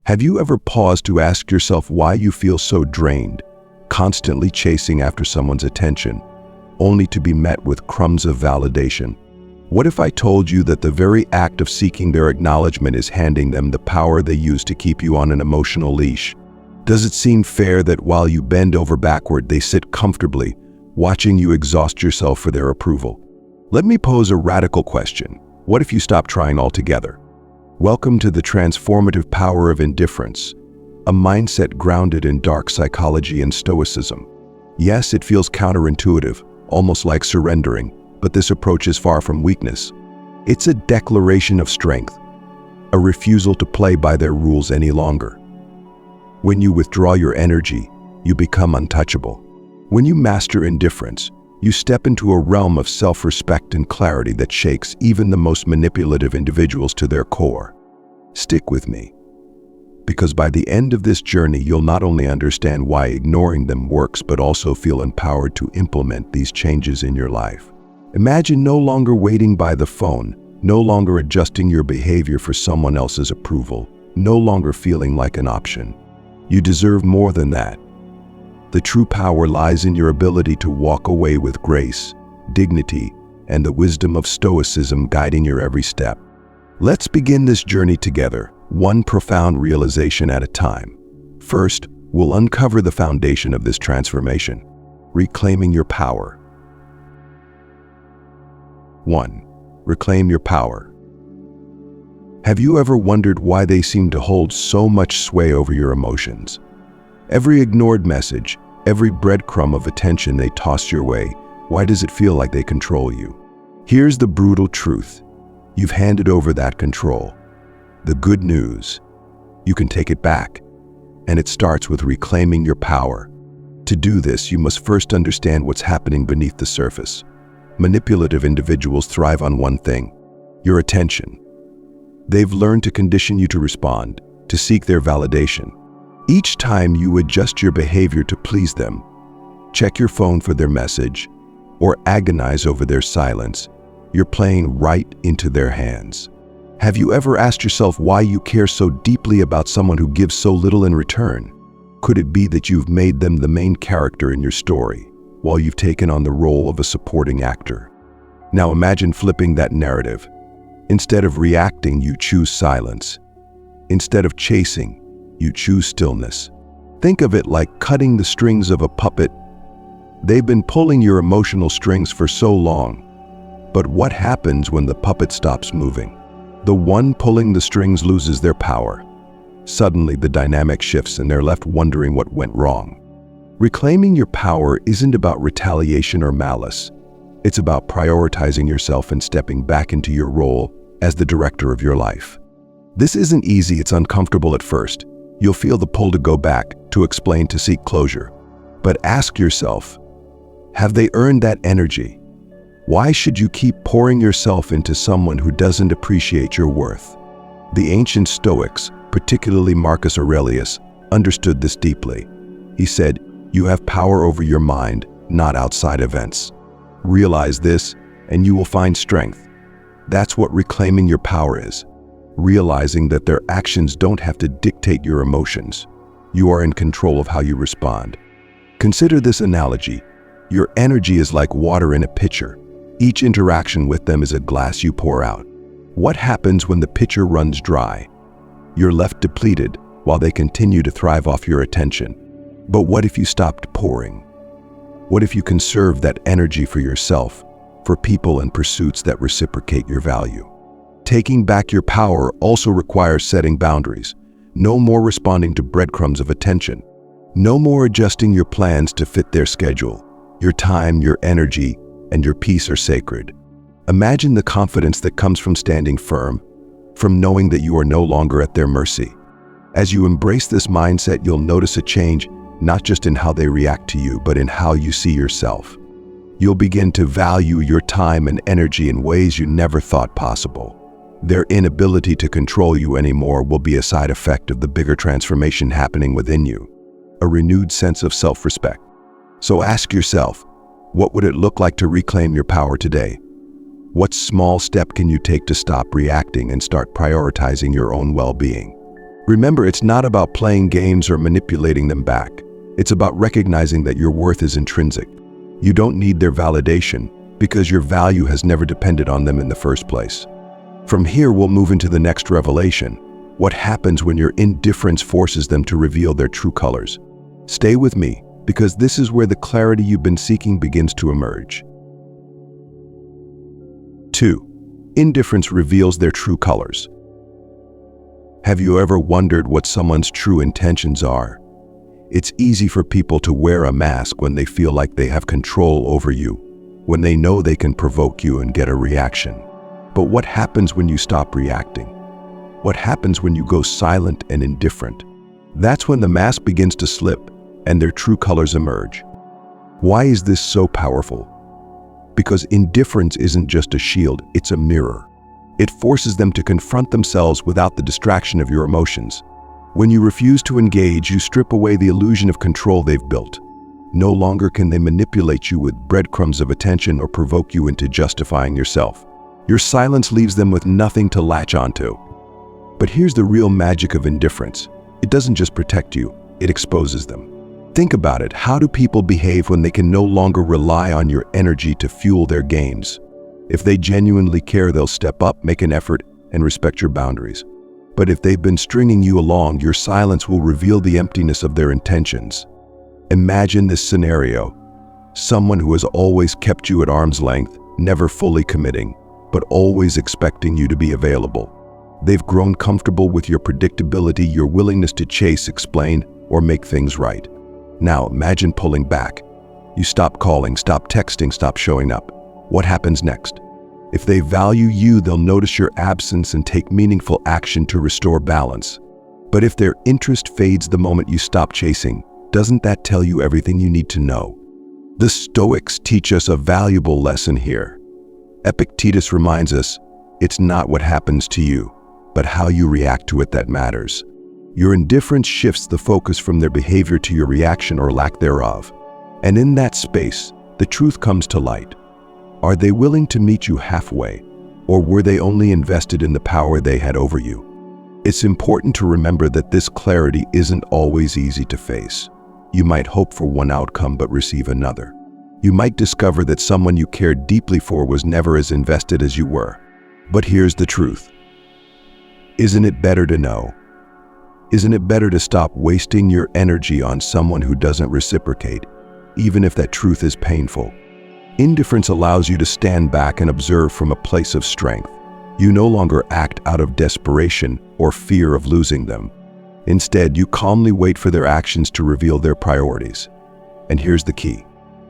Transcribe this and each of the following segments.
Have you ever paused to ask yourself why you feel so drained, constantly chasing after someone's attention, only to be met with crumbs of validation? What if I told you that the very act of seeking their acknowledgement is handing them the power they use to keep you on an emotional leash? Does it seem fair that while you bend over backward, they sit comfortably, watching you exhaust yourself for their approval? Let me pose a radical question. What if you stop trying altogether? Welcome to the transformative power of indifference, a mindset grounded in dark psychology and Stoicism. Yes, it feels counterintuitive, almost like surrendering, but this approach is far from weakness. It's a declaration of strength, a refusal to play by their rules any longer. When you withdraw your energy, you become untouchable. When you master indifference, you step into a realm of self-respect and clarity that shakes even the most manipulative individuals to their core. Stick with me, because by the end of this journey, you'll not only understand why ignoring them works, but also feel empowered to implement these changes in your life. Imagine no longer waiting by the phone, no longer adjusting your behavior for someone else's approval, no longer feeling like an option. You deserve more than that. The true power lies in your ability to walk away with grace, dignity, and the wisdom of Stoicism guiding your every step. Let's begin this journey together, one profound realization at a time. First, we'll uncover the foundation of this transformation, reclaiming your power. 1. Reclaim your power. Have you ever wondered why they seem to hold so much sway over your emotions? Every ignored message, every breadcrumb of attention they toss your way, why does it feel like they control you? Here's the brutal truth. You've handed over that control. The good news, you can take it back, and it starts with reclaiming your power. To do this, you must first understand what's happening beneath the surface. Manipulative individuals thrive on one thing: your attention. They've learned to condition you to respond, to seek their validation. Each time you adjust your behavior to please them, check your phone for their message, or agonize over their silence, you're playing right into their hands. Have you ever asked yourself why you care so deeply about someone who gives so little in return? Could it be that you've made them the main character in your story, while you've taken on the role of a supporting actor? Now imagine flipping that narrative. Instead of reacting, you choose silence. Instead of chasing, you choose stillness. Think of it like cutting the strings of a puppet. They've been pulling your emotional strings for so long. But what happens when the puppet stops moving? The one pulling the strings loses their power. Suddenly, the dynamic shifts and they're left wondering what went wrong. Reclaiming your power isn't about retaliation or malice. It's about prioritizing yourself and stepping back into your role as the director of your life. This isn't easy, it's uncomfortable at first. You'll feel the pull to go back, to explain, to seek closure. But ask yourself, have they earned that energy? Why should you keep pouring yourself into someone who doesn't appreciate your worth? The ancient Stoics, particularly Marcus Aurelius, understood this deeply. He said, "You have power over your mind, not outside events." Realize this, and you will find strength. That's what reclaiming your power is. Realizing that their actions don't have to dictate your emotions. You are in control of how you respond. Consider this analogy. Your energy is like water in a pitcher. Each interaction with them is a glass you pour out. What happens when the pitcher runs dry? You're left depleted while they continue to thrive off your attention. But what if you stopped pouring? What if you conserve that energy for yourself, for people and pursuits that reciprocate your value? Taking back your power also requires setting boundaries. No more responding to breadcrumbs of attention. No more adjusting your plans to fit their schedule. Your time, your energy, and your peace are sacred. Imagine the confidence that comes from standing firm, from knowing that you are no longer at their mercy. As you embrace this mindset, you'll notice a change, not just in how they react to you, but in how you see yourself. You'll begin to value your time and energy in ways you never thought possible. Their inability to control you anymore will be a side effect of the bigger transformation happening within you, a renewed sense of self-respect. So ask yourself, what would it look like to reclaim your power today? What small step can you take to stop reacting and start prioritizing your own well-being? Remember, it's not about playing games or manipulating them back. It's about recognizing that your worth is intrinsic. You don't need their validation because your value has never depended on them in the first place. From here, we'll move into the next revelation. What happens when your indifference forces them to reveal their true colors? Stay with me, because this is where the clarity you've been seeking begins to emerge. 2. Indifference reveals their true colors. Have you ever wondered what someone's true intentions are? It's easy for people to wear a mask when they feel like they have control over you, when they know they can provoke you and get a reaction. But what happens when you stop reacting? What happens when you go silent and indifferent? That's when the mask begins to slip and their true colors emerge. Why is this so powerful? Because indifference isn't just a shield, it's a mirror. It forces them to confront themselves without the distraction of your emotions. When you refuse to engage, you strip away the illusion of control they've built. No longer can they manipulate you with breadcrumbs of attention or provoke you into justifying yourself. Your silence leaves them with nothing to latch onto. But here's the real magic of indifference. It doesn't just protect you, it exposes them. Think about it. How do people behave when they can no longer rely on your energy to fuel their games? If they genuinely care, they'll step up, make an effort, and respect your boundaries. But if they've been stringing you along, your silence will reveal the emptiness of their intentions. Imagine this scenario. Someone who has always kept you at arm's length, never fully committing, but always expecting you to be available. They've grown comfortable with your predictability, your willingness to chase, explain, or make things right. Now imagine pulling back. You stop calling, stop texting, stop showing up. What happens next? If they value you, they'll notice your absence and take meaningful action to restore balance. But if their interest fades the moment you stop chasing, doesn't that tell you everything you need to know? The Stoics teach us a valuable lesson here. Epictetus reminds us, it's not what happens to you, but how you react to it that matters. Your indifference shifts the focus from their behavior to your reaction or lack thereof. And in that space, the truth comes to light. Are they willing to meet you halfway, or were they only invested in the power they had over you? It's important to remember that this clarity isn't always easy to face. You might hope for one outcome but receive another. You might discover that someone you cared deeply for was never as invested as you were. But here's the truth. Isn't it better to know? Isn't it better to stop wasting your energy on someone who doesn't reciprocate, even if that truth is painful? Indifference allows you to stand back and observe from a place of strength. You no longer act out of desperation or fear of losing them. Instead, you calmly wait for their actions to reveal their priorities. And here's the key.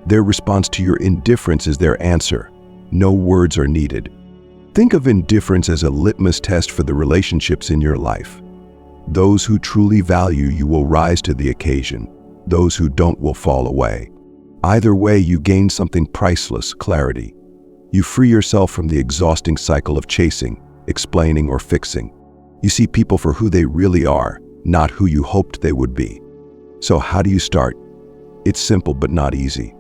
Their response to your indifference is their answer. No words are needed. Think of indifference as a litmus test for the relationships in your life. Those who truly value you will rise to the occasion. Those who don't will fall away. Either way, you gain something priceless: clarity. You free yourself from the exhausting cycle of chasing, explaining, or fixing. You see people for who they really are, not who you hoped they would be. So how do you start? It's simple but not easy.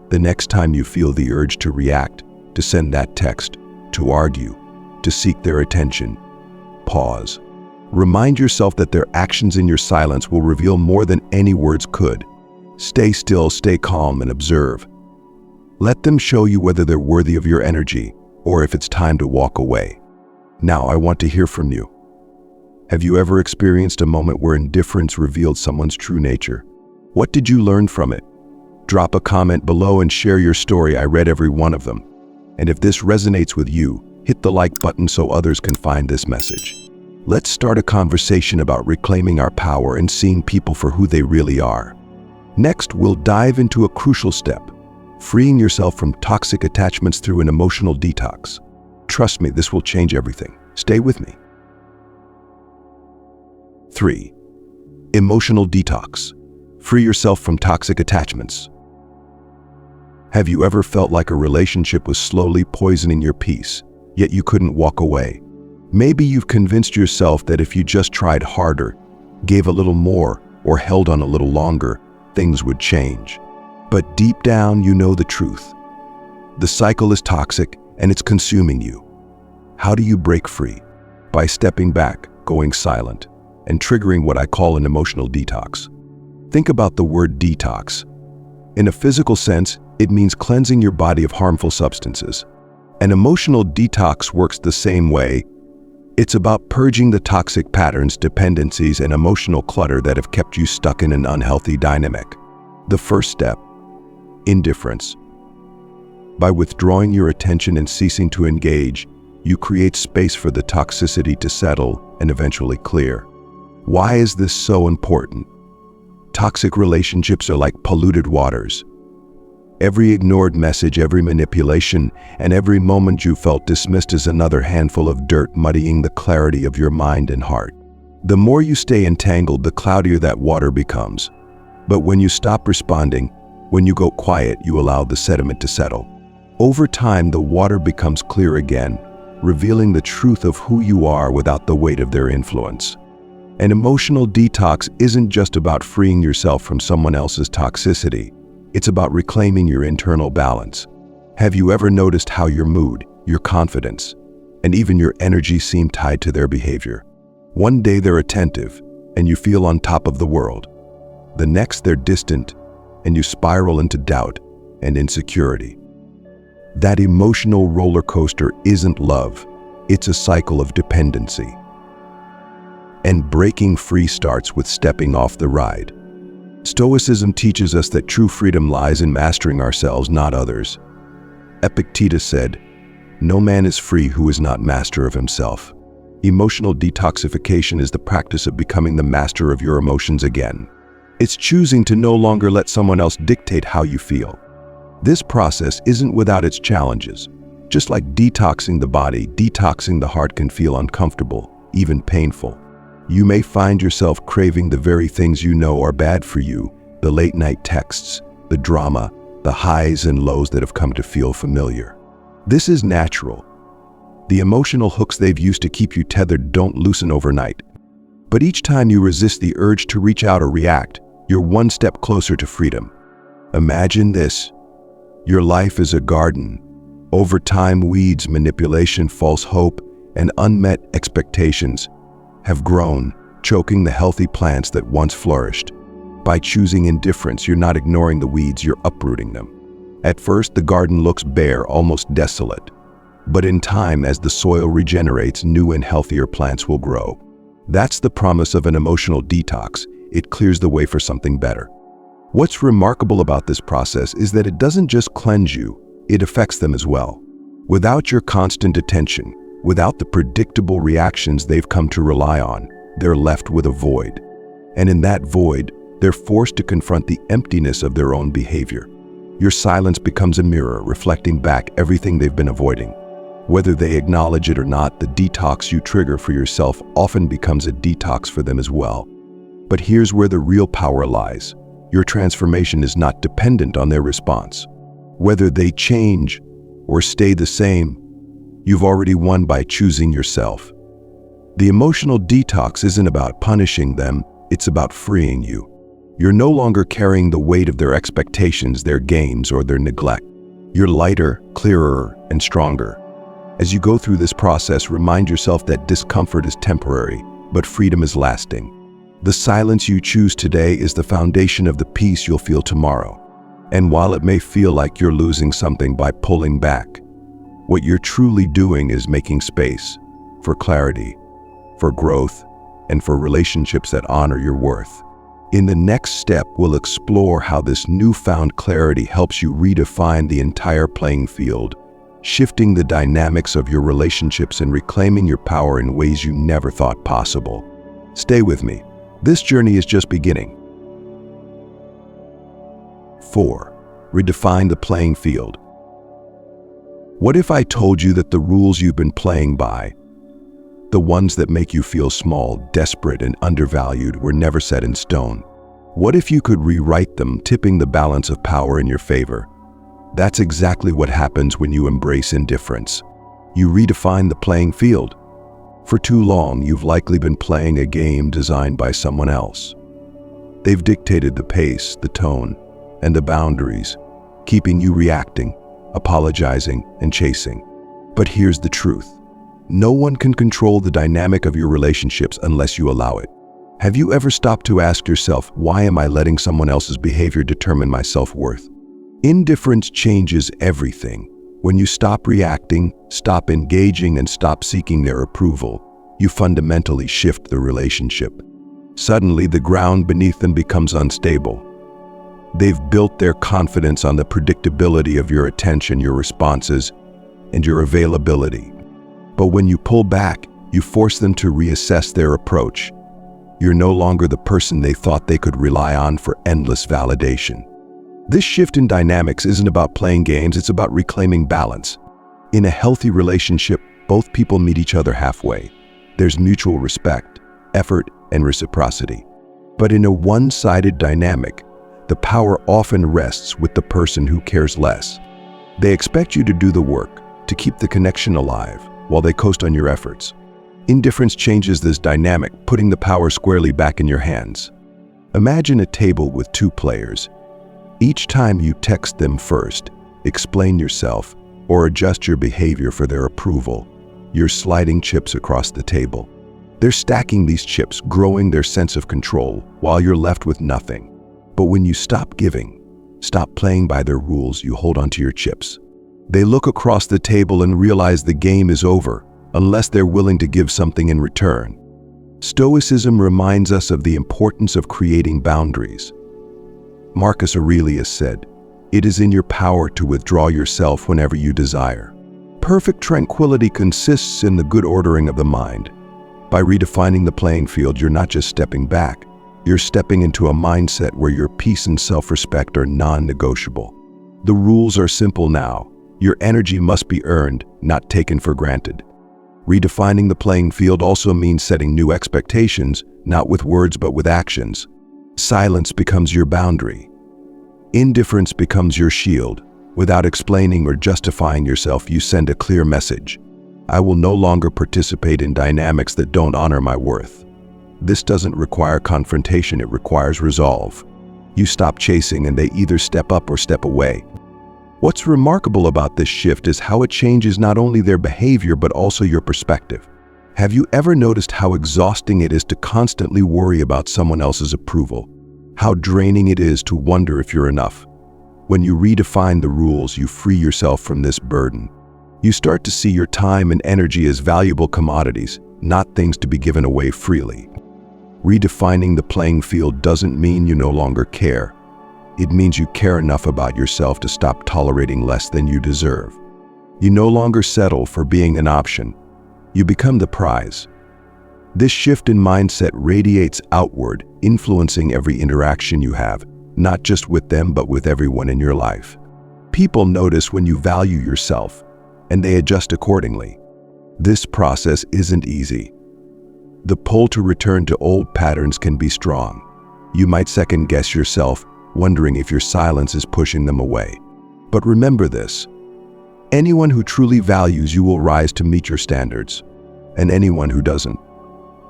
The next time you feel the urge to react, to send that text, to argue, to seek their attention, pause. Remind yourself that their actions in your silence will reveal more than any words could. Stay still, stay calm, and observe. Let them show you whether they're worthy of your energy or if it's time to walk away. Now, I want to hear from you. Have you ever experienced a moment where indifference revealed someone's true nature? What did you learn from it? Drop a comment below and share your story. I read every one of them. And if this resonates with you, hit the like button so others can find this message. Let's start a conversation about reclaiming our power and seeing people for who they really are. Next, we'll dive into a crucial step: freeing yourself from toxic attachments through an emotional detox. Trust me, this will change everything. Stay with me. 3. Emotional detox. Free yourself from toxic attachments. Have you ever felt like a relationship was slowly poisoning your peace, yet you couldn't walk away? Maybe you've convinced yourself that if you just tried harder, gave a little more, or held on a little longer, things would change. But deep down, you know the truth. The cycle is toxic and it's consuming you. How do you break free? By stepping back, going silent, and triggering what I call an emotional detox. Think about the word detox. In a physical sense, it means cleansing your body of harmful substances. An emotional detox works the same way. It's about purging the toxic patterns, dependencies, and emotional clutter that have kept you stuck in an unhealthy dynamic. The first step: indifference. By withdrawing your attention and ceasing to engage, you create space for the toxicity to settle and eventually clear. Why is this so important? Toxic relationships are like polluted waters. Every ignored message, every manipulation, and every moment you felt dismissed is another handful of dirt muddying the clarity of your mind and heart. The more you stay entangled, the cloudier that water becomes. But when you stop responding, when you go quiet, you allow the sediment to settle. Over time, the water becomes clear again, revealing the truth of who you are without the weight of their influence. An emotional detox isn't just about freeing yourself from someone else's toxicity. It's about reclaiming your internal balance. Have you ever noticed how your mood, your confidence, and even your energy seem tied to their behavior? One day they're attentive, and you feel on top of the world. The next they're distant, and you spiral into doubt and insecurity. That emotional roller coaster isn't love, it's a cycle of dependency. And breaking free starts with stepping off the ride. Stoicism teaches us that true freedom lies in mastering ourselves, not others. Epictetus said, "No man is free who is not master of himself." Emotional detoxification is the practice of becoming the master of your emotions again. It's choosing to no longer let someone else dictate how you feel. This process isn't without its challenges. Just like detoxing the body, detoxing the heart can feel uncomfortable, even painful. You may find yourself craving the very things you know are bad for you, the late-night texts, the drama, the highs and lows that have come to feel familiar. This is natural. The emotional hooks they've used to keep you tethered don't loosen overnight. But each time you resist the urge to reach out or react, you're one step closer to freedom. Imagine this. Your life is a garden. Over time, weeds, manipulation, false hope, and unmet expectations have grown, choking the healthy plants that once flourished. By choosing indifference, you're not ignoring the weeds, you're uprooting them. At first, the garden looks bare, almost desolate. But in time, as the soil regenerates, new and healthier plants will grow. That's the promise of an emotional detox. It clears the way for something better. What's remarkable about this process is that it doesn't just cleanse you, it affects them as well. Without your constant attention, without the predictable reactions they've come to rely on, they're left with a void. And in that void, they're forced to confront the emptiness of their own behavior. Your silence becomes a mirror, reflecting back everything they've been avoiding. Whether they acknowledge it or not, the detox you trigger for yourself often becomes a detox for them as well. But here's where the real power lies. Your transformation is not dependent on their response. Whether they change or stay the same, you've already won by choosing yourself. The emotional detox isn't about punishing them, it's about freeing you. You're no longer carrying the weight of their expectations, their games, or their neglect. You're lighter, clearer, and stronger. As you go through this process, remind yourself that discomfort is temporary, but freedom is lasting. The silence you choose today is the foundation of the peace you'll feel tomorrow. And while it may feel like you're losing something by pulling back, what you're truly doing is making space for clarity, for growth, and for relationships that honor your worth. In the next step, we'll explore how this newfound clarity helps you redefine the entire playing field, shifting the dynamics of your relationships and reclaiming your power in ways you never thought possible. Stay with me. This journey is just beginning. 4. Redefine the playing field. What if I told you that the rules you've been playing by, the ones that make you feel small, desperate, and undervalued, were never set in stone? What if you could rewrite them, tipping the balance of power in your favor? That's exactly what happens when you embrace indifference. You redefine the playing field. For too long, you've likely been playing a game designed by someone else. They've dictated the pace, the tone, and the boundaries, keeping you reacting, apologizing, and chasing. But here's the truth. No one can control the dynamic of your relationships unless you allow it. Have you ever stopped to ask yourself, why am I letting someone else's behavior determine my self-worth? Indifference changes everything. When you stop reacting, stop engaging, and stop seeking their approval, you fundamentally shift the relationship. Suddenly, the ground beneath them becomes unstable. They've built their confidence on the predictability of your attention, your responses, and your availability. But when you pull back, you force them to reassess their approach. You're no longer the person they thought they could rely on for endless validation. This shift in dynamics isn't about playing games, it's about reclaiming balance. In a healthy relationship, both people meet each other halfway. There's mutual respect, effort, and reciprocity. But in a one-sided dynamic, the power often rests with the person who cares less. They expect you to do the work, to keep the connection alive, while they coast on your efforts. Indifference changes this dynamic, putting the power squarely back in your hands. Imagine a table with two players. Each time you text them first, explain yourself, or adjust your behavior for their approval, you're sliding chips across the table. They're stacking these chips, growing their sense of control, while you're left with nothing. But when you stop giving, stop playing by their rules, you hold onto your chips. They look across the table and realize the game is over, unless they're willing to give something in return. Stoicism reminds us of the importance of creating boundaries. Marcus Aurelius said, "It is in your power to withdraw yourself whenever you desire." Perfect tranquility consists in the good ordering of the mind. By redefining the playing field, you're not just stepping back, you're stepping into a mindset where your peace and self-respect are non-negotiable. The rules are simple now. Your energy must be earned, not taken for granted. Redefining the playing field also means setting new expectations, not with words but with actions. Silence becomes your boundary. Indifference becomes your shield. Without explaining or justifying yourself, you send a clear message. I will no longer participate in dynamics that don't honor my worth. This doesn't require confrontation, it requires resolve. You stop chasing and they either step up or step away. What's remarkable about this shift is how it changes not only their behavior but also your perspective. Have you ever noticed how exhausting it is to constantly worry about someone else's approval? How draining it is to wonder if you're enough? When you redefine the rules, you free yourself from this burden. You start to see your time and energy as valuable commodities, not things to be given away freely. Redefining the playing field doesn't mean you no longer care. It means you care enough about yourself to stop tolerating less than you deserve. You no longer settle for being an option. You become the prize. This shift in mindset radiates outward, influencing every interaction you have, not just with them but with everyone in your life. People notice when you value yourself, and they adjust accordingly. This process isn't easy. The pull to return to old patterns can be strong. You might second-guess yourself, wondering if your silence is pushing them away. But remember this: anyone who truly values you will rise to meet your standards, and anyone who doesn't,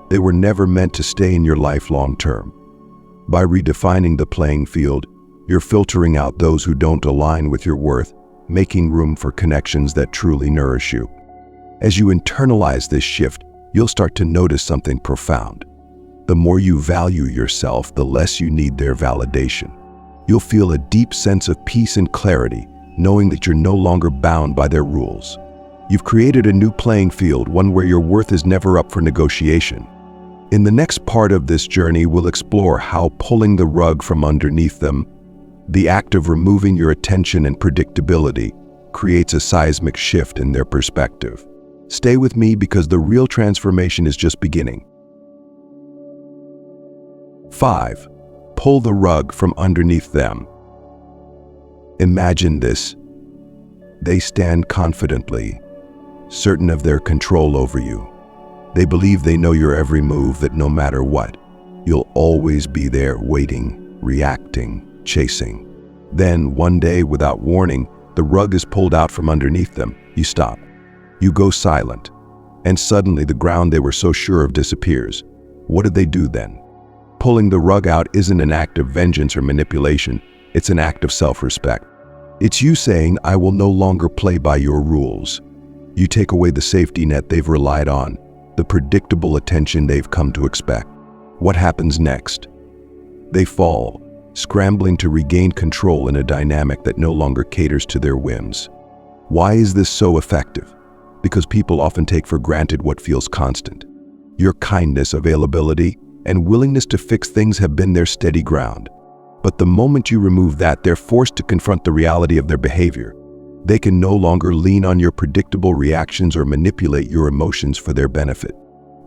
they were never meant to stay in your life long term. By redefining the playing field, you're filtering out those who don't align with your worth, making room for connections that truly nourish you. As you internalize this shift, you'll start to notice something profound. The more you value yourself, the less you need their validation. You'll feel a deep sense of peace and clarity, knowing that you're no longer bound by their rules. You've created a new playing field, one where your worth is never up for negotiation. In the next part of this journey, we'll explore how pulling the rug from underneath them, the act of removing your attention and predictability, creates a seismic shift in their perspective. Stay with me because the real transformation is just beginning. 5. Pull the rug from underneath them. Imagine this. They stand confidently, certain of their control over you. They believe they know your every move, that no matter what, you'll always be there waiting, reacting, chasing. Then, one day, without warning, the rug is pulled out from underneath them. You stop. You go silent. And suddenly the ground they were so sure of disappears. What did they do then? Pulling the rug out isn't an act of vengeance or manipulation. It's an act of self-respect. It's you saying, I will no longer play by your rules. You take away the safety net they've relied on, the predictable attention they've come to expect. What happens next? They fall, scrambling to regain control in a dynamic that no longer caters to their whims. Why is this so effective? Because people often take for granted what feels constant. Your kindness, availability, and willingness to fix things have been their steady ground. But the moment you remove that, they're forced to confront the reality of their behavior. They can no longer lean on your predictable reactions or manipulate your emotions for their benefit.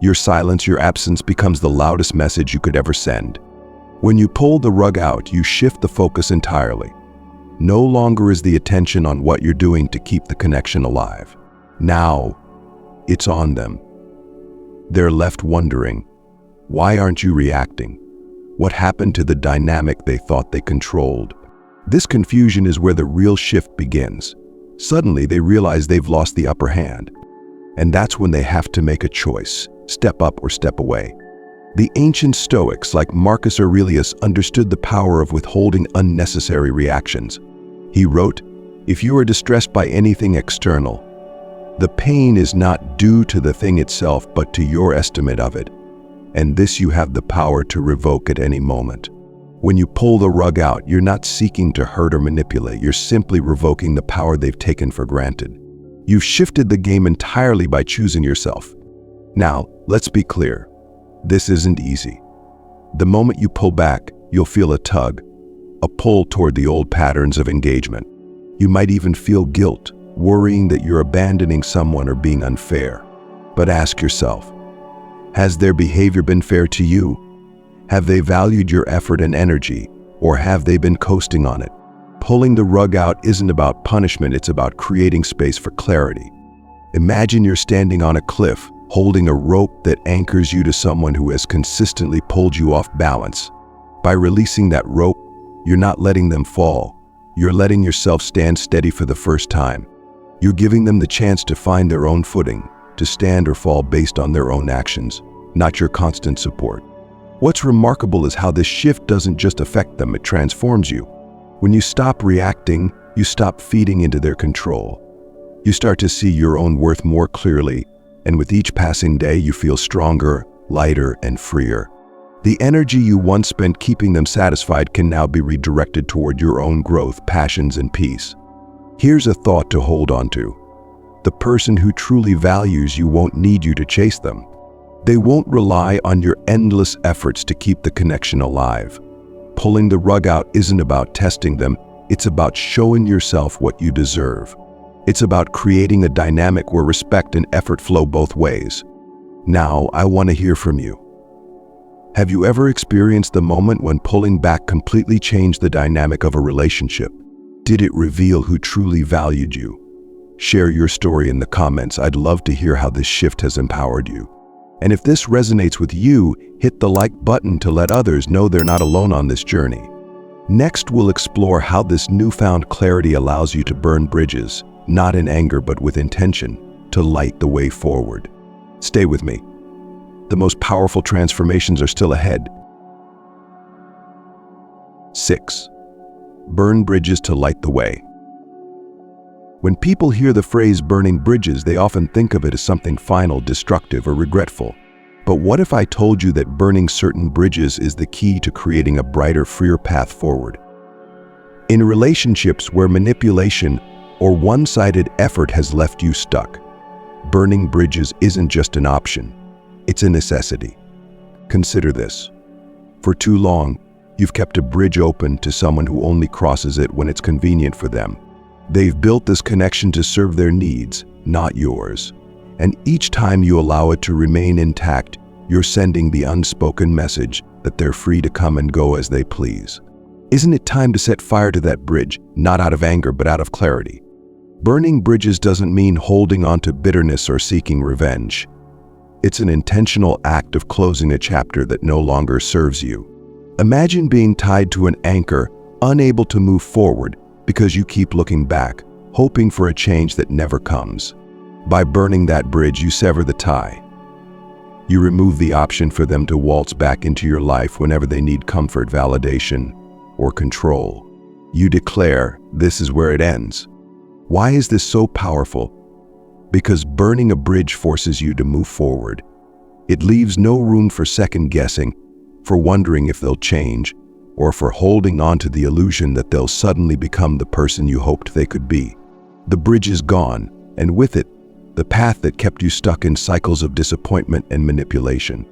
Your silence, your absence becomes the loudest message you could ever send. When you pull the rug out, you shift the focus entirely. No longer is the attention on what you're doing to keep the connection alive. Now, it's on them. They're left wondering, why aren't you reacting? What happened to the dynamic they thought they controlled? This confusion is where the real shift begins. Suddenly, they realize they've lost the upper hand. And that's when they have to make a choice, step up or step away. The ancient Stoics, like Marcus Aurelius, understood the power of withholding unnecessary reactions. He wrote, "If you are distressed by anything external, the pain is not due to the thing itself, but to your estimate of it. And this you have the power to revoke at any moment." When you pull the rug out, you're not seeking to hurt or manipulate. You're simply revoking the power they've taken for granted. You've shifted the game entirely by choosing yourself. Now, let's be clear. This isn't easy. The moment you pull back, you'll feel a tug, a pull toward the old patterns of engagement. You might even feel guilt, worrying that you're abandoning someone or being unfair. But ask yourself, has their behavior been fair to you? Have they valued your effort and energy, or have they been coasting on it? Pulling the rug out isn't about punishment, it's about creating space for clarity. Imagine you're standing on a cliff, holding a rope that anchors you to someone who has consistently pulled you off balance. By releasing that rope, you're not letting them fall. You're letting yourself stand steady for the first time. You're giving them the chance to find their own footing, to stand or fall based on their own actions, not your constant support. What's remarkable is how this shift doesn't just affect them, it transforms you. When you stop reacting, you stop feeding into their control. You start to see your own worth more clearly, and with each passing day, you feel stronger, lighter, and freer. The energy you once spent keeping them satisfied can now be redirected toward your own growth, passions, and peace. Here's a thought to hold on to. The person who truly values you won't need you to chase them. They won't rely on your endless efforts to keep the connection alive. Pulling the rug out isn't about testing them, it's about showing yourself what you deserve. It's about creating a dynamic where respect and effort flow both ways. Now, I want to hear from you. Have you ever experienced the moment when pulling back completely changed the dynamic of a relationship? Did it reveal who truly valued you? Share your story in the comments. I'd love to hear how this shift has empowered you. And if this resonates with you, hit the like button to let others know they're not alone on this journey. Next, we'll explore how this newfound clarity allows you to burn bridges, not in anger but with intention, to light the way forward. Stay with me. The most powerful transformations are still ahead. 6. Burn bridges to light the way. When people hear the phrase burning bridges, they often think of it as something final, destructive, or regretful. But what if I told you that burning certain bridges is the key to creating a brighter, freer path forward? In relationships where manipulation or one-sided effort has left you stuck, burning bridges isn't just an option, it's a necessity. Consider this. For too long, you've kept a bridge open to someone who only crosses it when it's convenient for them. They've built this connection to serve their needs, not yours. And each time you allow it to remain intact, you're sending the unspoken message that they're free to come and go as they please. Isn't it time to set fire to that bridge, not out of anger, but out of clarity? Burning bridges doesn't mean holding on to bitterness or seeking revenge. It's an intentional act of closing a chapter that no longer serves you. Imagine being tied to an anchor, unable to move forward because you keep looking back, hoping for a change that never comes. By burning that bridge, you sever the tie. You remove the option for them to waltz back into your life whenever they need comfort, validation, or control. You declare, this is where it ends. Why is this so powerful? Because burning a bridge forces you to move forward. It leaves no room for second guessing. for wondering if they'll change, or for holding on to the illusion that they'll suddenly become the person you hoped they could be. The bridge is gone, and with it, the path that kept you stuck in cycles of disappointment and manipulation.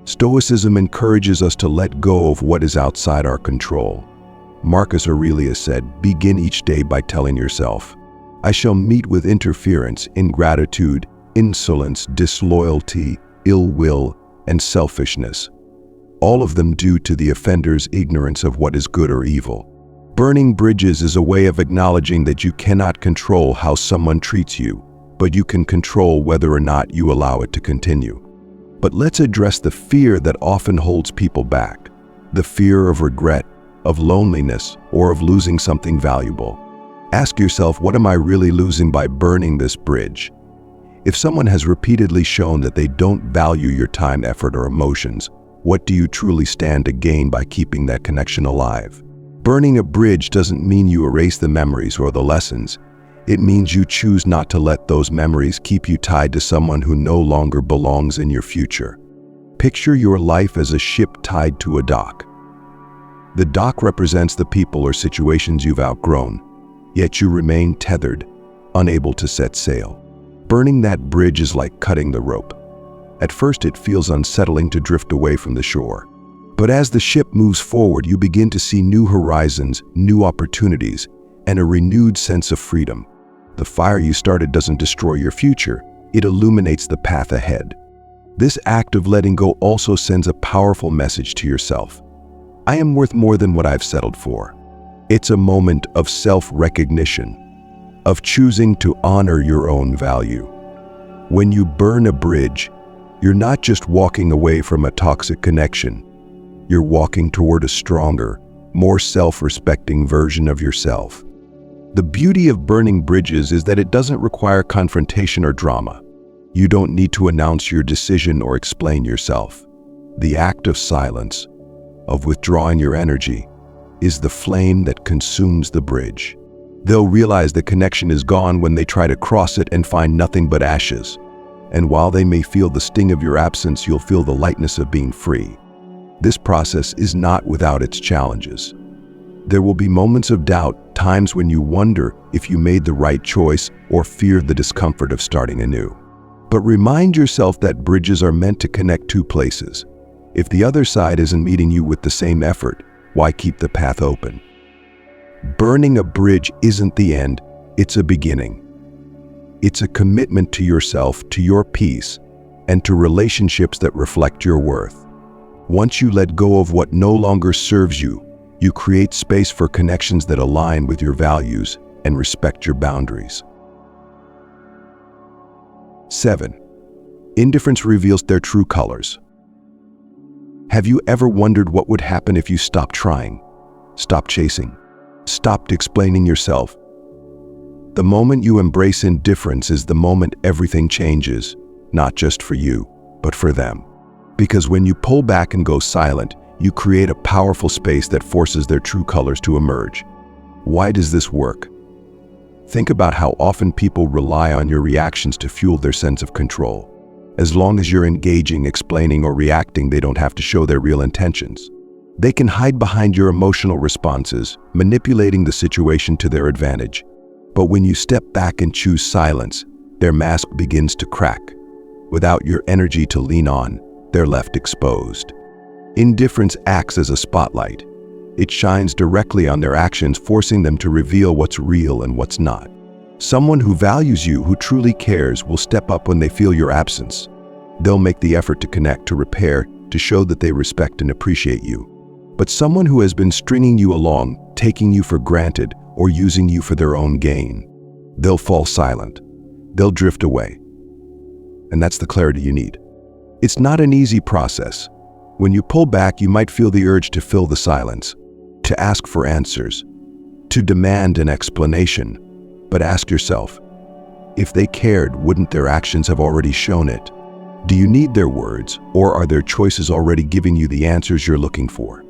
Stoicism encourages us to let go of what is outside our control. Marcus Aurelius said, "Begin each day by telling yourself, I shall meet with interference, ingratitude, insolence, disloyalty, ill will, and selfishness, all of them due to the offender's ignorance of what is good or evil." Burning bridges is a way of acknowledging that you cannot control how someone treats you, but you can control whether or not you allow it to continue. But let's address the fear that often holds people back, the fear of regret, of loneliness, or of losing something valuable. Ask yourself, what am I really losing by burning this bridge? If someone has repeatedly shown that they don't value your time, effort, or emotions, what do you truly stand to gain by keeping that connection alive? Burning a bridge doesn't mean you erase the memories or the lessons. It means you choose not to let those memories keep you tied to someone who no longer belongs in your future. Picture your life as a ship tied to a dock. The dock represents the people or situations you've outgrown, yet you remain tethered, unable to set sail. Burning that bridge is like cutting the rope. At first, it feels unsettling to drift away from the shore. But as the ship moves forward, you begin to see new horizons, new opportunities, and a renewed sense of freedom. The fire you started doesn't destroy your future, it illuminates the path ahead. This act of letting go also sends a powerful message to yourself. I am worth more than what I've settled for. It's a moment of self-recognition, of choosing to honor your own value. When you burn a bridge, you're not just walking away from a toxic connection. You're walking toward a stronger, more self-respecting version of yourself. The beauty of burning bridges is that it doesn't require confrontation or drama. You don't need to announce your decision or explain yourself. The act of silence, of withdrawing your energy, is the flame that consumes the bridge. They'll realize the connection is gone when they try to cross it and find nothing but ashes. And while they may feel the sting of your absence, you'll feel the lightness of being free. This process is not without its challenges. There will be moments of doubt, times when you wonder if you made the right choice or fear the discomfort of starting anew. But remind yourself that bridges are meant to connect two places. If the other side isn't meeting you with the same effort, why keep the path open? Burning a bridge isn't the end, it's a beginning. It's a commitment to yourself, to your peace, and to relationships that reflect your worth. Once you let go of what no longer serves you, you create space for connections that align with your values and respect your boundaries. 7. Indifference reveals their true colors. Have you ever wondered what would happen if you stopped trying, stopped chasing, stopped explaining yourself? The moment you embrace indifference is the moment everything changes, not just for you, but for them. Because when you pull back and go silent, you create a powerful space that forces their true colors to emerge. Why does this work? Think about how often people rely on your reactions to fuel their sense of control. As long as you're engaging, explaining, or reacting, they don't have to show their real intentions. They can hide behind your emotional responses, manipulating the situation to their advantage. But when you step back and choose silence, their mask begins to crack. Without your energy to lean on, they're left exposed. Indifference acts as a spotlight. It shines directly on their actions, forcing them to reveal what's real and what's not. Someone who values you, who truly cares, will step up when they feel your absence. They'll make the effort to connect, to repair, to show that they respect and appreciate you. But someone who has been stringing you along, taking you for granted, or using you for their own gain, they'll fall silent. They'll drift away. And that's the clarity you need. It's not an easy process. When you pull back, you might feel the urge to fill the silence, to ask for answers, to demand an explanation. But ask yourself, if they cared, wouldn't their actions have already shown it? Do you need their words, or are their choices already giving you the answers you're looking for?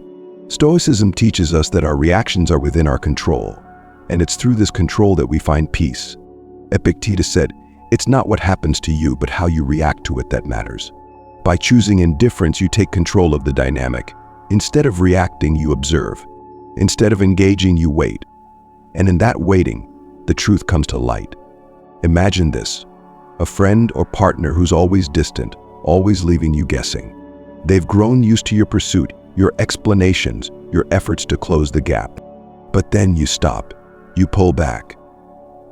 Stoicism teaches us that our reactions are within our control, and it's through this control that we find peace. Epictetus said, "It's not what happens to you, but how you react to it that matters." By choosing indifference, you take control of the dynamic. Instead of reacting, you observe. Instead of engaging, you wait. And in that waiting, the truth comes to light. Imagine this: a friend or partner who's always distant, always leaving you guessing. They've grown used to your pursuit, your explanations, your efforts to close the gap. But then you stop. You pull back.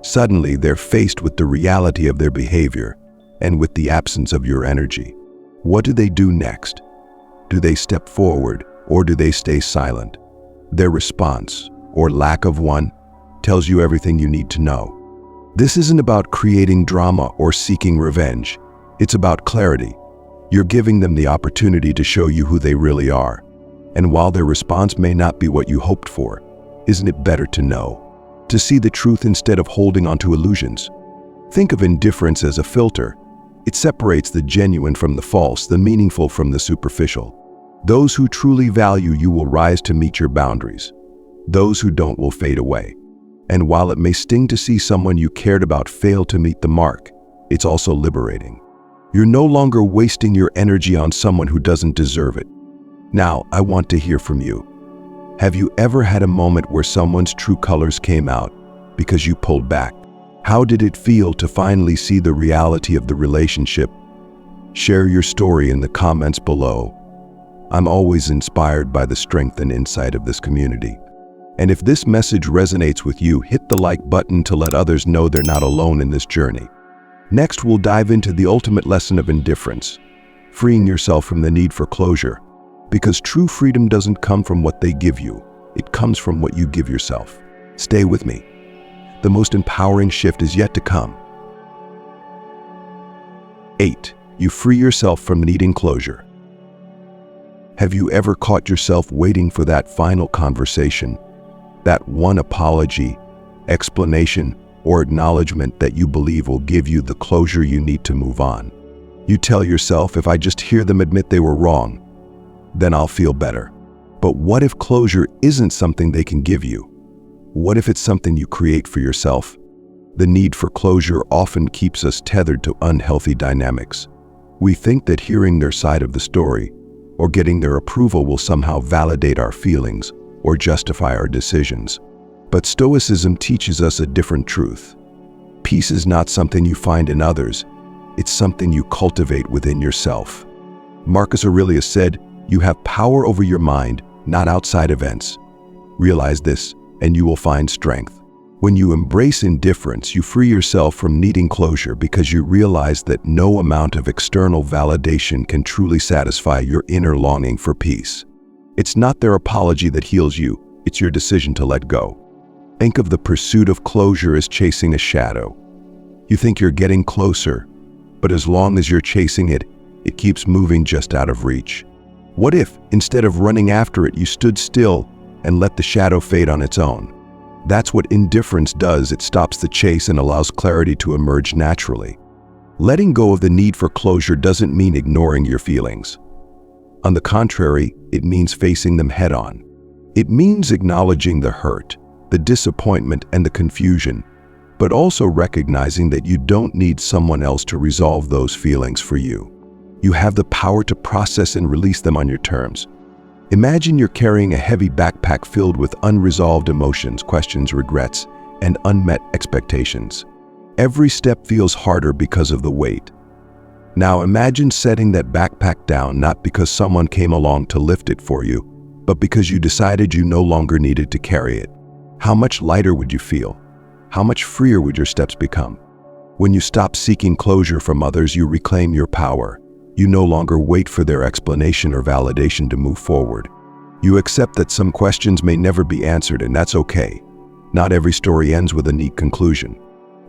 Suddenly, they're faced with the reality of their behavior and with the absence of your energy. What do they do next? Do they step forward, or do they stay silent? Their response, or lack of one, tells you everything you need to know. This isn't about creating drama or seeking revenge. It's about clarity. You're giving them the opportunity to show you who they really are. And while their response may not be what you hoped for, isn't it better to know? To see the truth instead of holding on to illusions? Think of indifference as a filter. It separates the genuine from the false, the meaningful from the superficial. Those who truly value you will rise to meet your boundaries. Those who don't will fade away. And while it may sting to see someone you cared about fail to meet the mark, it's also liberating. You're no longer wasting your energy on someone who doesn't deserve it. Now, I want to hear from you. Have you ever had a moment where someone's true colors came out because you pulled back? How did it feel to finally see the reality of the relationship? Share your story in the comments below. I'm always inspired by the strength and insight of this community. And if this message resonates with you, hit the like button to let others know they're not alone in this journey. Next, we'll dive into the ultimate lesson of indifference, freeing yourself from the need for closure. Because true freedom doesn't come from what they give you, it comes from what you give yourself. Stay with me. The most empowering shift is yet to come. 8. You free yourself from needing closure. Have you ever caught yourself waiting for that final conversation, that one apology, explanation, or acknowledgement that you believe will give you the closure you need to move on? You tell yourself, if I just hear them admit they were wrong, then I'll feel better. But what if closure isn't something they can give you? What if it's something you create for yourself? The need for closure often keeps us tethered to unhealthy dynamics. We think that hearing their side of the story or getting their approval will somehow validate our feelings or justify our decisions. But Stoicism teaches us a different truth. Peace is not something you find in others, it's something you cultivate within yourself. Marcus Aurelius said, "You have power over your mind, not outside events." Realize this, and you will find strength. When you embrace indifference, you free yourself from needing closure because you realize that no amount of external validation can truly satisfy your inner longing for peace. It's not their apology that heals you, it's your decision to let go. Think of the pursuit of closure as chasing a shadow. You think you're getting closer, but as long as you're chasing it, it keeps moving just out of reach. What if, instead of running after it, you stood still and let the shadow fade on its own? That's what indifference does. It stops the chase and allows clarity to emerge naturally. Letting go of the need for closure doesn't mean ignoring your feelings. On the contrary, it means facing them head-on. It means acknowledging the hurt, the disappointment, and the confusion, but also recognizing that you don't need someone else to resolve those feelings for you. You have the power to process and release them on your terms. Imagine you're carrying a heavy backpack filled with unresolved emotions, questions, regrets, and unmet expectations. Every step feels harder because of the weight. Now imagine setting that backpack down, not because someone came along to lift it for you, but because you decided you no longer needed to carry it. How much lighter would you feel? How much freer would your steps become? When you stop seeking closure from others, you reclaim your power. You no longer wait for their explanation or validation to move forward. You accept that some questions may never be answered, and that's okay. Not every story ends with a neat conclusion.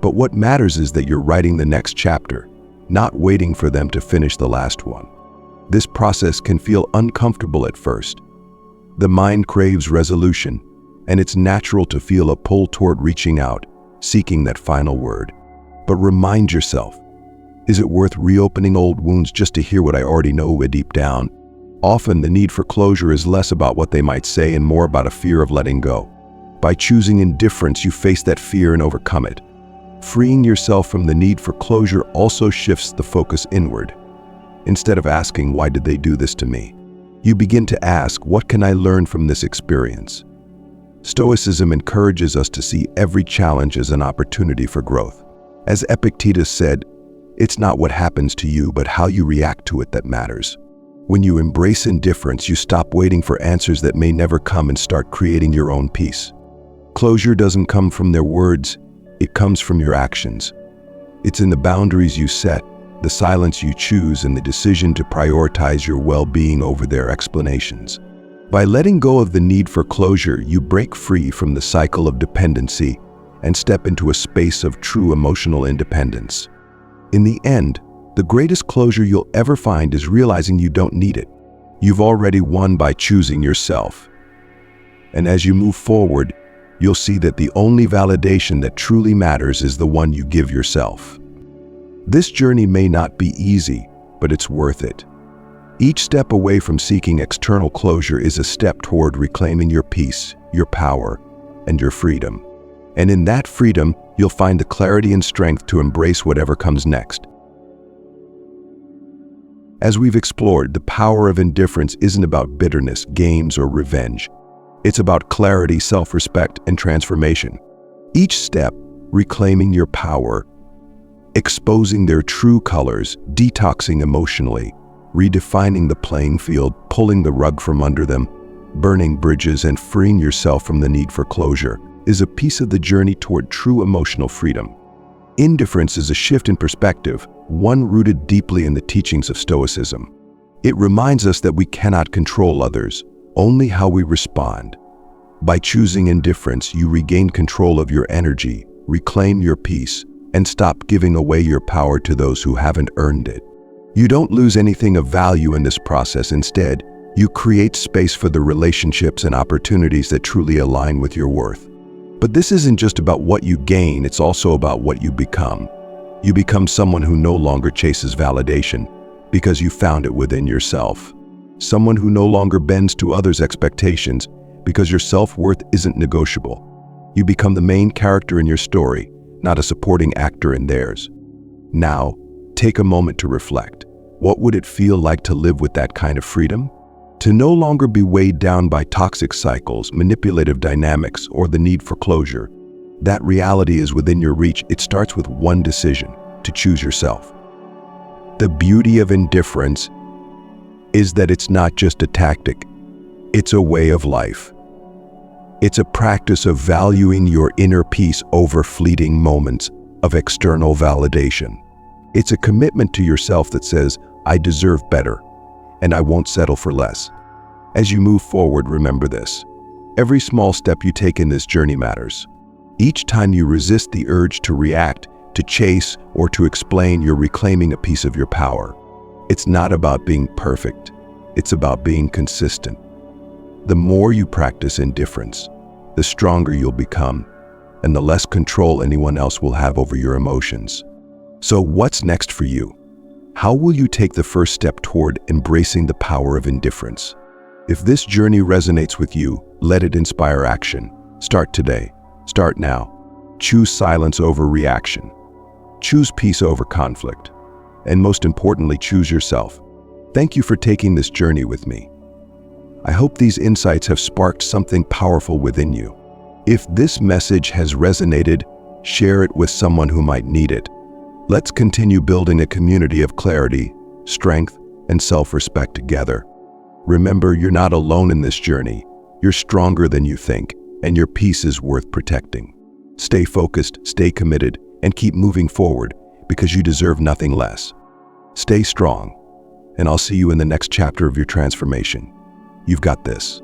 But what matters is that you're writing the next chapter, not waiting for them to finish the last one. This process can feel uncomfortable at first. The mind craves resolution, and it's natural to feel a pull toward reaching out, seeking that final word. But remind yourself, is it worth reopening old wounds just to hear what I already know deep down? Often the need for closure is less about what they might say and more about a fear of letting go. By choosing indifference, you face that fear and overcome it. Freeing yourself from the need for closure also shifts the focus inward. Instead of asking, why did they do this to me? You begin to ask, what can I learn from this experience? Stoicism encourages us to see every challenge as an opportunity for growth. As Epictetus said, it's not what happens to you, but how you react to it that matters. When you embrace indifference, you stop waiting for answers that may never come and start creating your own peace. Closure doesn't come from their words, it comes from your actions. It's in the boundaries you set, the silence you choose, and the decision to prioritize your well-being over their explanations. By letting go of the need for closure, you break free from the cycle of dependency and step into a space of true emotional independence. In the end, the greatest closure you'll ever find is realizing you don't need it. You've already won by choosing yourself. And as you move forward, you'll see that the only validation that truly matters is the one you give yourself. This journey may not be easy, but it's worth it. Each step away from seeking external closure is a step toward reclaiming your peace, your power, and your freedom. And in that freedom, you'll find the clarity and strength to embrace whatever comes next. As we've explored, the power of indifference isn't about bitterness, games, or revenge. It's about clarity, self-respect, and transformation. Each step, reclaiming your power, exposing their true colors, detoxing emotionally, redefining the playing field, pulling the rug from under them, burning bridges, and freeing yourself from the need for closure, is a piece of the journey toward true emotional freedom. Indifference is a shift in perspective, one rooted deeply in the teachings of Stoicism. It reminds us that we cannot control others, only how we respond. By choosing indifference, you regain control of your energy, reclaim your peace, and stop giving away your power to those who haven't earned it. You don't lose anything of value in this process. Instead, you create space for the relationships and opportunities that truly align with your worth. But this isn't just about what you gain, it's also about what you become. You become someone who no longer chases validation because you found it within yourself. Someone who no longer bends to others' expectations because your self-worth isn't negotiable. You become the main character in your story, not a supporting actor in theirs. Now, take a moment to reflect. What would it feel like to live with that kind of freedom? To no longer be weighed down by toxic cycles, manipulative dynamics, or the need for closure. That reality is within your reach. It starts with one decision: to choose yourself. The beauty of indifference is that it's not just a tactic, it's a way of life. It's a practice of valuing your inner peace over fleeting moments of external validation. It's a commitment to yourself that says, I deserve better, and I won't settle for less. As you move forward, remember this. Every small step you take in this journey matters. Each time you resist the urge to react, to chase, or to explain, you're reclaiming a piece of your power. It's not about being perfect. It's about being consistent. The more you practice indifference, the stronger you'll become, and the less control anyone else will have over your emotions. So what's next for you? How will you take the first step toward embracing the power of indifference? If this journey resonates with you, let it inspire action. Start today. Start now. Choose silence over reaction. Choose peace over conflict. And most importantly, choose yourself. Thank you for taking this journey with me. I hope these insights have sparked something powerful within you. If this message has resonated, share it with someone who might need it. Let's continue building a community of clarity, strength, and self-respect together. Remember, you're not alone in this journey. You're stronger than you think, and your peace is worth protecting. Stay focused, stay committed, and keep moving forward because you deserve nothing less. Stay strong, and I'll see you in the next chapter of your transformation. You've got this.